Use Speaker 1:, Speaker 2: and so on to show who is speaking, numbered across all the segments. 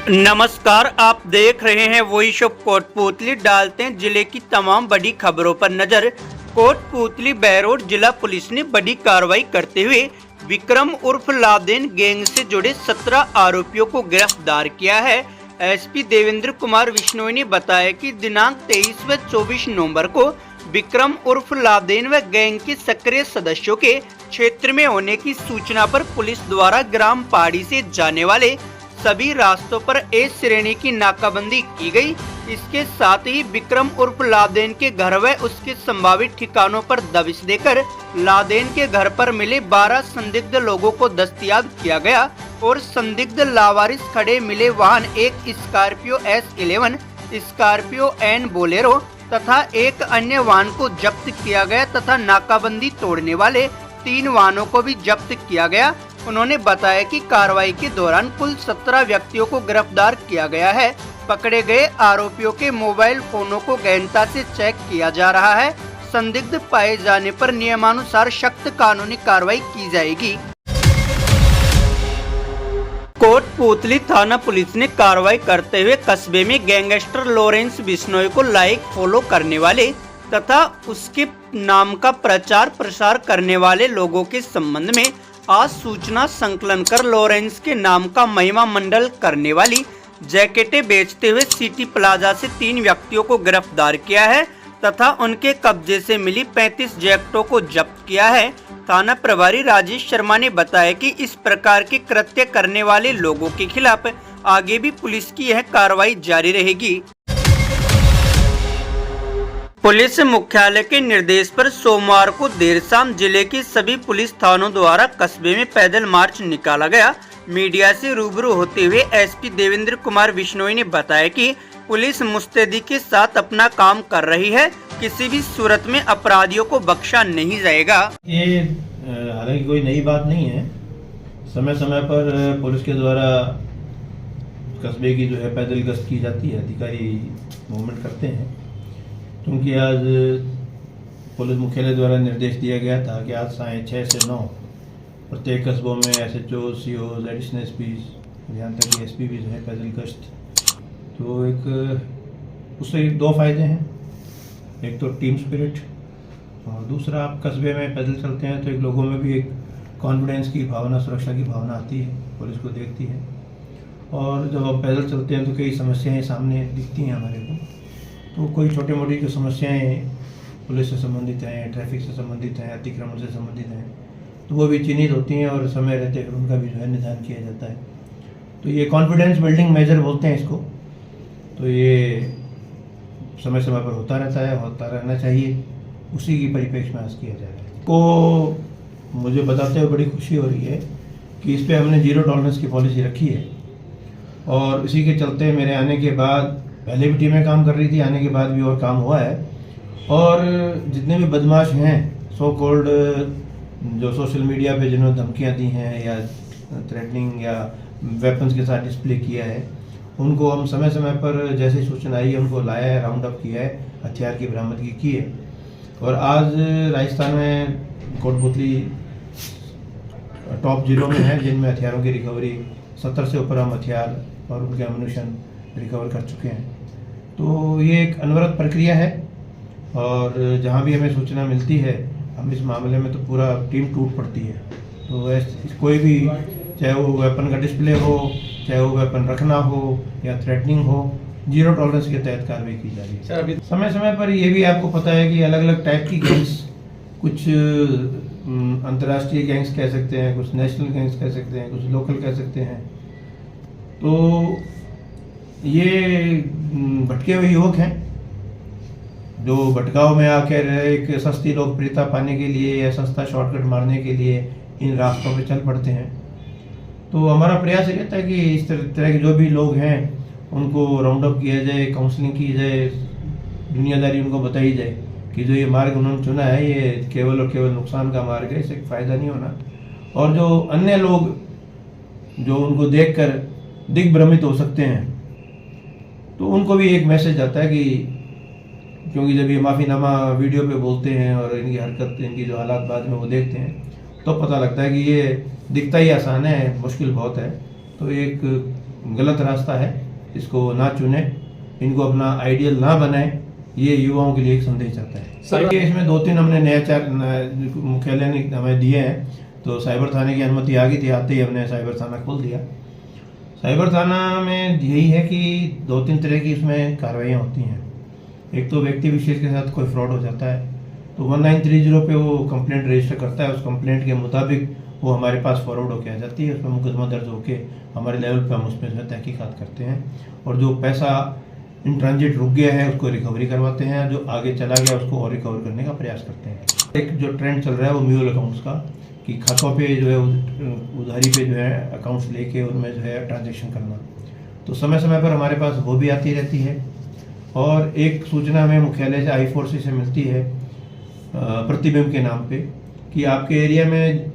Speaker 1: नमस्कार, आप देख रहे हैं वॉइस ऑफ कोटपूतली। डालते हैं जिले की तमाम बड़ी खबरों पर नजर। कोटपूतली बहरोड जिला पुलिस ने बड़ी कार्रवाई करते हुए विक्रम उर्फ लादेन गैंग से जुड़े 17 आरोपियों को गिरफ्तार किया है। एसपी देवेंद्र कुमार बिश्नोई ने बताया कि दिनांक 23 व 24 नवंबर को विक्रम उर्फ लादेन व गैंग के सक्रिय सदस्यों के क्षेत्र में होने की सूचना पर पुलिस द्वारा ग्राम पहाड़ी से जाने वाले सभी रास्तों पर ए श्रेणी की नाकाबंदी की गई। इसके साथ ही विक्रम उर्फ लादेन के घर व उसके संभावित ठिकानों पर दबिश देकर लादेन के घर पर मिले 12 संदिग्ध लोगों को दस्तयाब किया गया और संदिग्ध लावारिस खड़े मिले वाहन एक Scorpio S11, Scorpio N Bolero तथा एक अन्य वाहन को जब्त किया गया तथा नाकाबंदी तोड़ने वाले 3 वाहनों को भी जब्त किया गया। उन्होंने बताया कि कार्रवाई के दौरान कुल 17 व्यक्तियों को गिरफ्तार किया गया है। पकड़े गए आरोपियों के मोबाइल फोनों को गहनता से चेक किया जा रहा है। संदिग्ध पाए जाने पर नियमानुसार सख्त कानूनी कार्रवाई की जाएगी। कोटपूतली थाना पुलिस ने कार्रवाई करते हुए कस्बे में गैंगस्टर लॉरेंस बिश्नोई को लाइक फॉलो करने वाले तथा उसके नाम का प्रचार प्रसार करने वाले लोगों के संबंध में आज सूचना संकलन कर लॉरेंस के नाम का महिमा मंडल करने वाली जैकेटें बेचते हुए सिटी प्लाजा से 3 व्यक्तियों को गिरफ्तार किया है तथा उनके कब्जे से मिली 35 जैकेटों को जब्त किया है। थाना प्रभारी राजेश शर्मा ने बताया कि इस प्रकार के कृत्य करने वाले लोगों के खिलाफ आगे भी पुलिस की यह कार्रवाई जारी रहेगी। पुलिस मुख्यालय के निर्देश पर सोमवार को देर शाम जिले के सभी पुलिस थानों द्वारा कस्बे में पैदल मार्च निकाला गया। मीडिया से रूबरू होते हुए एसपी देवेंद्र कुमार बिश्नोई ने बताया कि पुलिस मुस्तैदी के साथ अपना काम कर रही है, किसी भी सूरत में अपराधियों को बख्शा नहीं जाएगा।
Speaker 2: ये हालांकि कोई नई बात नहीं है। समय समय पर पुलिस के द्वारा कस्बे की जो है पैदल गश्त की जाती है, अधिकारी मूवमेंट करते हैं। क्योंकि आज पुलिस मुख्यालय द्वारा निर्देश दिया गया था कि आज साढ़े 6 से 9 प्रत्येक कस्बों में SHO, COs, एडिशनल SPs, यहाँ तक कि SP भी जो है पैदल गश्त। तो एक उससे 2 फायदे हैं, एक तो टीम स्पिरिट और दूसरा आप कस्बे में पैदल चलते हैं तो एक लोगों में भी एक कॉन्फिडेंस की भावना, सुरक्षा की भावना आती है, पुलिस को देखती है। और जब आप पैदल चलते हैं तो कई समस्याएं सामने दिखती हैं हमारे को। तो कोई छोटी मोटी जो समस्याएं पुलिस से संबंधित हैं, ट्रैफिक से संबंधित हैं, अतिक्रमण से संबंधित हैं, तो वो भी चिन्हित होती हैं और समय रहते हुए उनका भी जो है निदान किया जाता है। तो ये कॉन्फिडेंस बिल्डिंग मेजर बोलते हैं इसको। तो ये समय समय पर होता रहता है, होता रहना चाहिए, उसी की परिप्रेक्ष्य में आज किया जा रहा है। को मुझे बताते हुए बड़ी खुशी हो रही है कि इस पर हमने 0 टॉलरेंस की पॉलिसी रखी है और इसी के चलते मेरे आने के बाद पहले भी टीमें काम कर रही थी, आने के बाद भी और काम हुआ है। और जितने भी बदमाश हैं, सो कॉल्ड जो सोशल मीडिया पे जिन्होंने धमकियां दी हैं या थ्रेटनिंग या वेपन्स के साथ डिस्प्ले किया है, उनको हम समय समय पर जैसे सूचना आई उनको लाया है, राउंड अप किया है, हथियार की बरामदगी की है। और आज राजस्थान में कोटपूतली टॉप 0 में है जिनमें हथियारों की रिकवरी 70 से ऊपर हम हथियार और उनके एम्युनिशन रिकवर कर चुके हैं। तो ये एक अनवरत प्रक्रिया है और जहाँ भी हमें सूचना मिलती है हम इस मामले में तो पूरा टीम टूट पड़ती है। तो कोई भी, चाहे वो वेपन का डिस्प्ले हो, चाहे वो वेपन रखना हो या थ्रेटनिंग हो, 0 टॉलरेंस के तहत कार्रवाई की जा रही है। सर, अभी समय समय पर ये भी आपको पता है कि अलग अलग टाइप की गैंग्स, कुछ अंतर्राष्ट्रीय गैंग्स कह सकते हैं, कुछ नेशनल गैंग्स कह सकते हैं, कुछ लोकल कह सकते हैं। तो ये भटके हुए युवक हैं जो भटकाव में आकर एक सस्ती लोकप्रियता पाने के लिए या सस्ता शॉर्टकट मारने के लिए इन रास्तों पे चल पड़ते हैं। तो हमारा प्रयास ये रहता है कि इस तरह के जो भी लोग हैं उनको राउंड अप किया जाए, काउंसलिंग की जाए, दुनियादारी उनको बताई जाए कि जो ये मार्ग उन्होंने चुना है ये केवल और केवल नुकसान का मार्ग है, इससे फ़ायदा नहीं होना। और जो अन्य लोग जो उनको देखकर दिग्भ्रमित हो सकते हैं तो उनको भी एक मैसेज आता है कि, क्योंकि जब ये माफ़ीनामा वीडियो पे बोलते हैं और इनकी हरकत, इनकी जो हालात बाद में वो देखते हैं तो पता लगता है कि ये दिखता ही आसान है, मुश्किल बहुत है। तो एक गलत रास्ता है, इसको ना चुने, इनको अपना आइडियल ना बनाए, ये युवाओं के लिए एक संदेश आता है। सर इसमें 2-3 हमने नया मुख्यालय ने हमें दिए हैं, तो साइबर थाने की अनुमति आ गई थी, आते ही हमने साइबर थाना खोल दिया। साइबर थाना में यही है कि 2-3 तरह की इसमें कार्रवाइयाँ होती हैं। एक तो व्यक्ति विशेष के साथ कोई फ्रॉड हो जाता है तो 1930 पे वो कंप्लेंट रजिस्टर करता है, उस कंप्लेंट के मुताबिक वो हमारे पास फॉरवर्ड होकर आ जाती है, उसमें मुकदमा दर्ज होके हमारे लेवल पे हम उसमें जो तहकीकात करते हैं और जो पैसा इन ट्रांजिट रुक गया है उसको रिकवरी करवाते हैं, जो आगे चला गया उसको और रिकवर करने का प्रयास करते हैं। एक जो ट्रेंड चल रहा है वो म्यूल अकाउंट्स का, कि खातों पे जो है उधारी पे जो है अकाउंट्स लेके उनमें जो है ट्रांजेक्शन करना, तो समय समय पर हमारे पास वो भी आती रहती है। और एक सूचना हमें मुख्यालय से I4C से मिलती है प्रतिबिंब के नाम पे, कि आपके एरिया में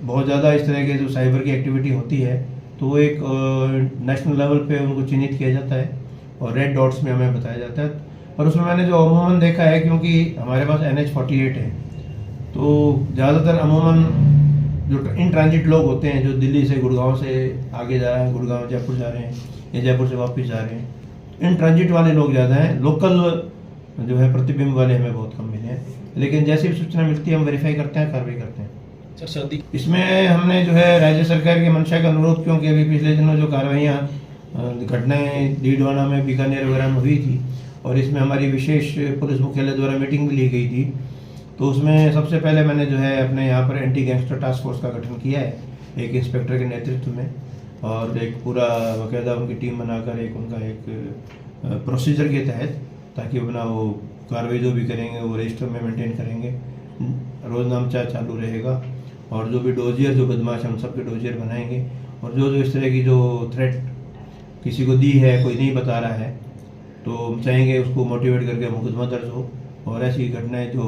Speaker 2: बहुत ज़्यादा इस तरह के जो साइबर की एक्टिविटी होती है, तो वो एक नेशनल लेवल पे उनको चिन्हित किया जाता है और रेड डॉट्स में हमें बताया जाता है। और उसमें मैंने जो अमूमन देखा है, क्योंकि हमारे पास NH-48 है, तो ज़्यादातर अमूमन जो इन ट्रांजिट लोग होते हैं जो दिल्ली से गुड़गांव से आगे जा रहे हैं, गुड़गांव जयपुर जा रहे हैं या जयपुर से वापस जा रहे हैं, इन ट्रांजिट वाले लोग ज़्यादा हैं। लोकल जो है प्रतिबिंब वाले हमें बहुत कम मिले हैं, लेकिन जैसी भी सूचना मिलती है हम वेरीफाई करते हैं, कार्रवाई करते हैं। इसमें हमने जो है राज्य सरकार की मंशा के अनुरूप, क्योंकि अभी पिछले दिनों जो कार्रवाइयाँ घटनाएं डीडवाना में, बीकानेर वगैरह में हुई थी, और इसमें हमारी विशेष पुलिस मुख्यालय द्वारा मीटिंग भी ली गई थी, तो उसमें सबसे पहले मैंने जो है अपने यहाँ पर एंटी गैंगस्टर टास्क फोर्स का गठन किया है, एक इंस्पेक्टर के नेतृत्व में, और एक पूरा बाकायदा उनकी टीम बनाकर एक उनका एक प्रोसीजर के तहत, ताकि अपना वो कार्रवाई जो भी करेंगे वो रजिस्टर में मेंटेन करेंगे, रोजनामचा चालू रहेगा, और जो भी डोजियर जो बदमाश हम सबके डोजियर बनाएंगे, और जो इस तरह की जो थ्रेट किसी को दी है, कोई नहीं बता रहा है, तो हम चाहेंगे उसको मोटिवेट करके मुकदमा दर्ज हो, और ऐसी घटनाएं जो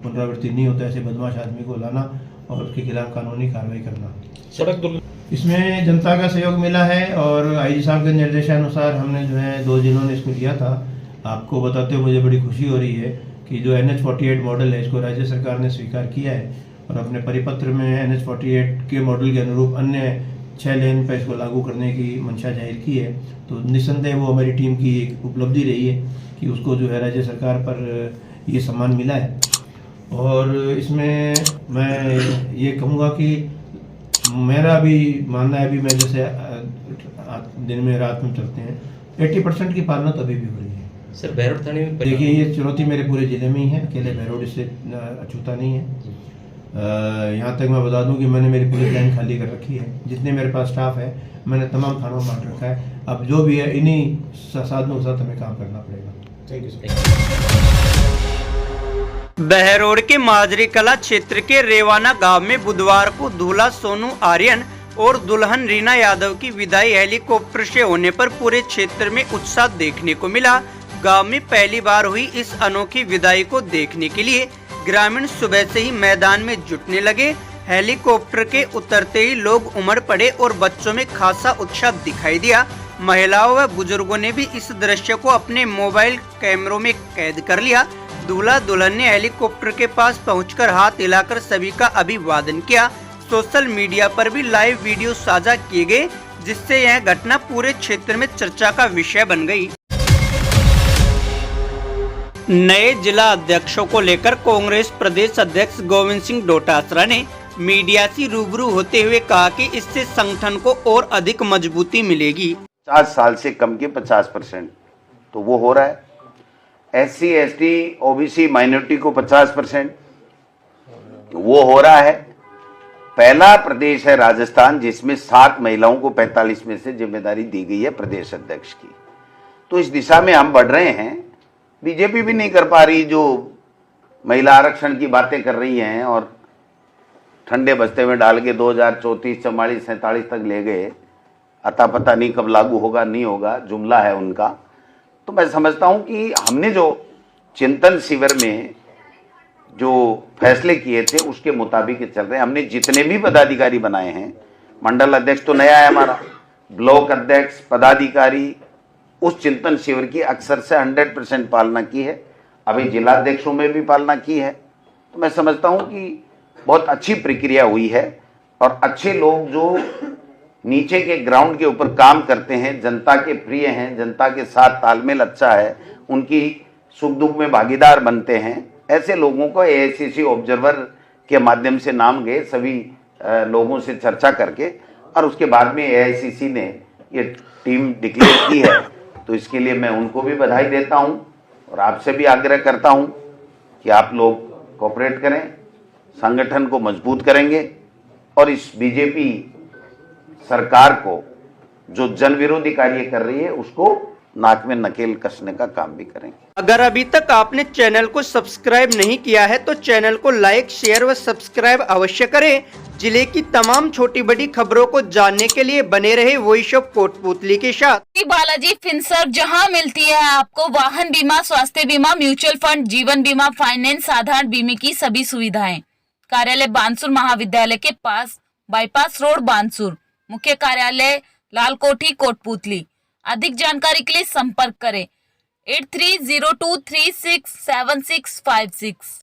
Speaker 2: पुनरावृत्ति नहीं होता, ऐसे बदमाश आदमी को लाना और उसके खिलाफ कानूनी कार्रवाई करना। सड़क इसमें जनता का सहयोग मिला है, और IG साहब के निर्देशानुसार हमने जो है 2 जिलों ने इसको लिया था। आपको बताते हुए मुझे बड़ी खुशी हो रही है कि जो NH-48 मॉडल है, इसको राज्य सरकार ने स्वीकार किया है, और अपने परिपत्र में NH-48 के मॉडल के अनुरूप अन्य 6 लेन पर इसको लागू करने की मंशा जाहिर की है। तो निस्संदेह वो हमारी टीम की एक उपलब्धि रही है कि उसको जो है राज्य सरकार पर ये सम्मान मिला है। और इसमें मैं ये कहूँगा कि मेरा भी मानना है, अभी मैं जैसे दिन में रात में चलते हैं, 80% की पालना तो अभी भी हो रही है।
Speaker 3: सर बहरोड थाने में
Speaker 2: देखिए, ये चुनौती मेरे पूरे ज़िले में ही है, अकेले बहरोड इससे अछूता नहीं है। यहाँ तक मैं बता दूं कि मैंने मेरी पुलिस लाइन खाली कर रखी है, जितने मेरे पास स्टाफ है मैंने तमाम थानों में बांट रखा है। अब जो भी है इन्हीं साधनों के साथ हमें काम करना पड़ेगा। Thank you sir.
Speaker 1: बहरोड के माजरी कला क्षेत्र के रेवाना गांव में बुधवार को दूल्हा सोनू आर्यन और दुल्हन रीना यादव की विदाई हेलीकॉप्टर से होने पर पूरे क्षेत्र में उत्साह देखने को मिला। गांव में पहली बार हुई इस अनोखी विदाई को देखने के लिए ग्रामीण सुबह से ही मैदान में जुटने लगे। हेलीकॉप्टर के उतरते ही लोग उमड़ पड़े और बच्चों में खासा उत्साह दिखाई दिया। महिलाओं व बुजुर्गों ने भी इस दृश्य को अपने मोबाइल कैमरों में कैद कर लिया। दूल्हा दुल्हन ने हेलीकॉप्टर के पास पहुंचकर हाथ हिलाकर सभी का अभिवादन किया। सोशल मीडिया पर भी लाइव वीडियो साझा किए गए, जिससे यह घटना पूरे क्षेत्र में चर्चा का विषय बन गई। नए जिला अध्यक्षों को लेकर कांग्रेस प्रदेश अध्यक्ष गोविंद सिंह डोटासरा ने मीडिया से रूबरू होते हुए कहा कि इससे संगठन को और अधिक मजबूती मिलेगी।
Speaker 4: 50 साल से कम के 50% तो वो हो रहा है। SC ST OBC माइनॉरिटी को 50% वो हो रहा है। पहला प्रदेश है राजस्थान जिसमें 7 महिलाओं को 45 में से जिम्मेदारी दी गई है प्रदेश अध्यक्ष की। तो इस दिशा में हम बढ़ रहे हैं। बीजेपी भी नहीं कर पा रही, जो महिला आरक्षण की बातें कर रही हैं और ठंडे बस्ते में डाल के 2034, 44, 47 तक ले गए। अता पता नहीं कब लागू होगा, नहीं होगा, जुमला है उनका। तो मैं समझता हूं कि हमने जो चिंतन शिविर में जो फैसले किए थे उसके मुताबिक चल रहे हैं। हमने जितने भी पदाधिकारी बनाए हैं, मंडल अध्यक्ष तो नया है हमारा, ब्लॉक अध्यक्ष, पदाधिकारी, उस चिंतन शिविर की अक्सर से 100% पालना की है। अभी जिलाध्यक्षों में भी पालना की है। तो मैं समझता हूं कि बहुत अच्छी प्रक्रिया हुई है और अच्छे लोग जो नीचे के ग्राउंड के ऊपर काम करते हैं, जनता के प्रिय हैं, जनता के साथ तालमेल अच्छा है, उनकी सुख दुख में भागीदार बनते हैं, ऐसे लोगों को एआईसीसी ऑब्जर्वर के माध्यम से नाम गए सभी लोगों से चर्चा करके, और उसके बाद में एआईसीसी ने ये टीम डिक्लेयर की है। तो इसके लिए मैं उनको भी बधाई देता हूं और आपसे भी आग्रह करता हूं कि आप लोग कोऑपरेट करें, संगठन को मजबूत करेंगे और इस बीजेपी सरकार को जो जन विरोधी कार्य कर रही है उसको नाक में नकेल कसने का काम भी करेंगे।
Speaker 1: अगर अभी तक आपने चैनल को सब्सक्राइब नहीं किया है तो चैनल को लाइक, शेयर व सब्सक्राइब अवश्य करें। जिले की तमाम छोटी बड़ी खबरों को जानने के लिए बने रहे वॉइस ऑफ कोटपूतली के साथ।
Speaker 3: बालाजी फिनसर्व, जहां मिलती है आपको वाहन बीमा, स्वास्थ्य बीमा, म्यूचुअल फंड, जीवन बीमा, फाइनेंस, साधारण बीमे की सभी सुविधाएं। कार्यालय बानसूर महाविद्यालय के पास, बाईपास रोड, बानसूर। मुख्य कार्यालय लाल कोठी, कोटपूतली। अधिक जानकारी के लिए संपर्क करें 8302367656।